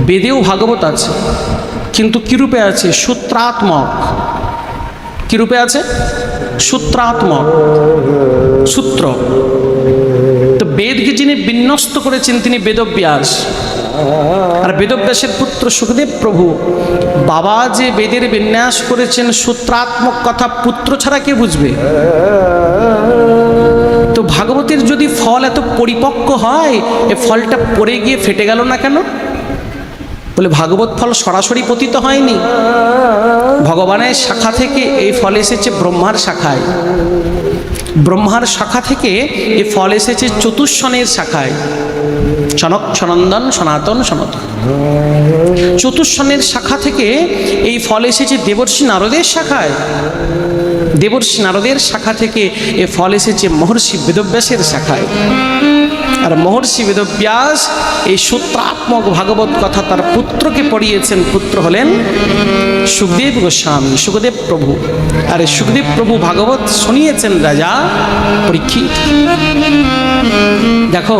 বেদেও ভাগবত আছে, কিন্তু কী রূপে আছে? সূত্রাত্মক। কী রূপে আছে? সূত্রাত্মক, সূত্র। তো বেদকে যিনি বিন্যস্ত করেছেন তিনি বেদব্যাস, আর বেদব্যাসের পুত্র সুখদেব প্রভু। বাবা যে বেদের বিন্যাস করেছেন সূত্রাত্মক কথা পুত্র ছাড়া কে বুঝবে? তো ভাগবতের যদি ফল এত পরিপক্ক হয়, এ ফলটা পড়ে গিয়ে ফেটে গেল না কেন? বলে ভাগবত ফল সরাসরি পতিত হয়নি, ভগবানের শাখা থেকে এই ফল এসেছে ব্রহ্মার শাখায়, ব্রহ্মার শাখা থেকে এই ফল এসেছে চতুষ্ষণের শাখায়, সনক সনন্দন সনাতন সনাতন। চতুষ্ষণের শাখা থেকে এই ফল এসেছে দেবর্ষি নারদের শাখায়, দেবর্ষি নারদের শাখা থেকে এ ফল এসেছে মহর্ষি বেদব্যাসের শাখায়। আর মহর্ষি বেদব্যাস এই সূত্রাত্মক ভাগবত কথা তার পুত্রকে পড়িয়েছেন। পুত্র হলেন সুখদেব গোস্বামী, সুখদেব প্রভু। আর সুখদেব প্রভু ভাগবত শুনিয়েছেন রাজা পরীক্ষিত। দেখো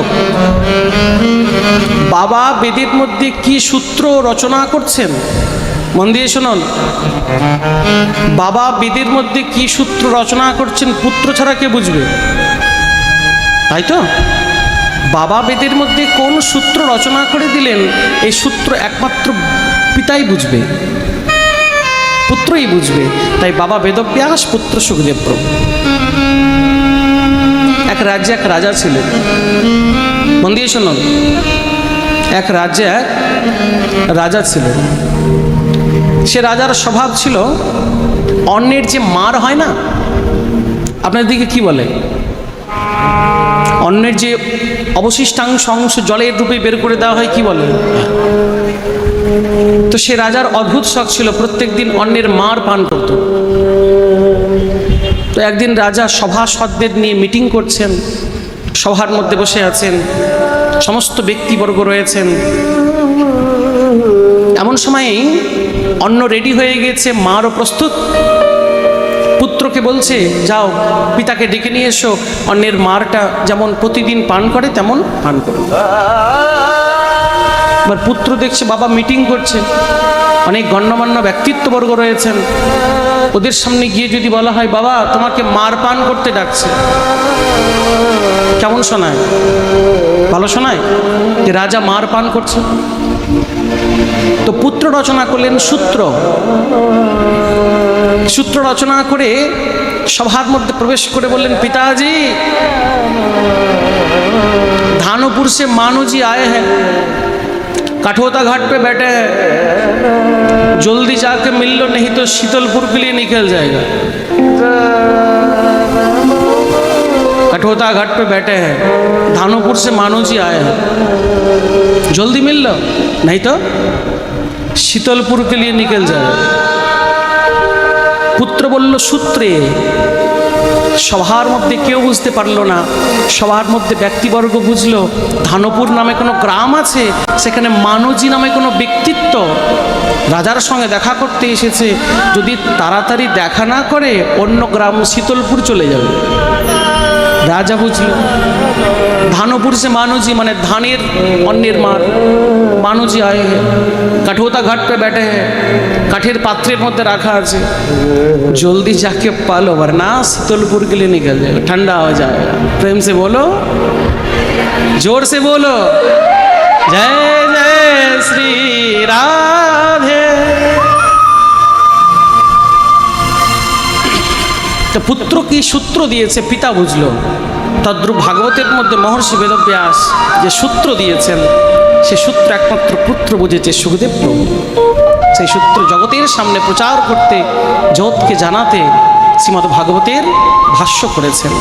বাবা বেদের মধ্যে কি সূত্র রচনা করছেন, মন দিয়ে শুনুন। বাবা বেদের মধ্যে কি সূত্র রচনা করছেন পুত্র ছাড়া কে বুঝবে? তাই তো বাবা বেদের মধ্যে কোন সূত্র রচনা করে দিলেন, এই সূত্র একমাত্র পিতাই বুঝবে, পুত্রই বুঝবে। তাই বাবা বেদব্যাস, পুত্র সুখদেব প্রভু। এক রাজ্যে এক রাজা ছিলেন, মন দিয়ে শুনুন। এক রাজ্যে এক রাজা ছিলেন। সে রাজার স্বভাব ছিল অন্যের যে মার হয় না, আপনার দিকে কি বলে? অন্যের যে অবশিষ্টাংশ অংশ জলের রূপে বের করে দেওয়া হয়, কি বলে? তো সে রাজার অদ্ভুত শখ ছিল, প্রত্যেক দিন অন্যের মার পান করত। তো একদিন রাজা সভাসদদের নিয়ে মিটিং করছেন, সভার মধ্যে বসে আছেন, সমস্ত ব্যক্তিবর্গ রয়েছেন। এমন সময়েই অন্ন রেডি হয়ে গেছে, মারও প্রস্তুত। পুত্রকে বলছে, যাও পিতাকে ডেকে নিয়ে এসো, অন্যের মারটা যেমন প্রতিদিন পান করে তেমন পান করো। এবার পুত্র দেখছে বাবা মিটিং করছে, অনেক গণ্যমান্য ব্যক্তিত্ববর্গ রয়েছেন, ওদের সামনে গিয়ে যদি বলা হয় বাবা তোমাকে মার পান করতে ডাকছে, কেমন শোনায়? ভালো শোনায় যে রাজা মার পান করছে। তো পুত্র রচনা করলেন সূত্র। সূত্র রচনা করে সভার মধ্যে প্রবেশ করে বললেন, পিতাজি धानोपुर से मानो जी आए हैं, कठोता घाट पे बैठे हैं, जल्दी जाके मिल लो नहीं तो शीतलपुर के लिए निकल जाएगा। कठोता घाट पे बैठे हैं, धानोपुर से मानो जी आए हैं, जल्दी मिल लो नहीं तो शीतलपुर के लिए निकल जाएगा। পুত্র বলল সূত্রে। সভার মধ্যে কেউ বুঝতে পারলো না, সভার মধ্যে ব্যক্তিবর্গ বুঝলো ধানপুর নামে কোনো গ্রাম আছে, সেখানে মানজি নামে কোনো ব্যক্তিত্ব রাজার সঙ্গে দেখা করতে এসেছে, যদি তাড়াতাড়ি দেখা না করে অন্য গ্রাম শীতলপুর চলে যাবে। রাজা বুঝল धानोपुर से मानोजी माने धानेर अन्येर मार, मानोजी आए हैं, कठोता घाट पे बैठे हैं, काठेर पात्रेर मध्य रखा है, जल्दी जाके पालो वरना शीतलपुर के लिए निकल जाएगा, ठंडा हो जाएगा। प्रेम से बोलो, जोर से बोलो, जय जय श्री राधे। तो पुत्र की सूत्र दिए पिता बुझलो। तद्रुप भागवतेर मध्य महर्षि वेदव्यास जे सूत्र दिएছেন से सूत्र एकमात्र पुत्र बुझेছে सुखदेव प्रभु। সেই सूत्र जगतेर सामने प्रचार करते, जगतके जानाते श्रीमद् भागवतेर भाष्य करेছেন।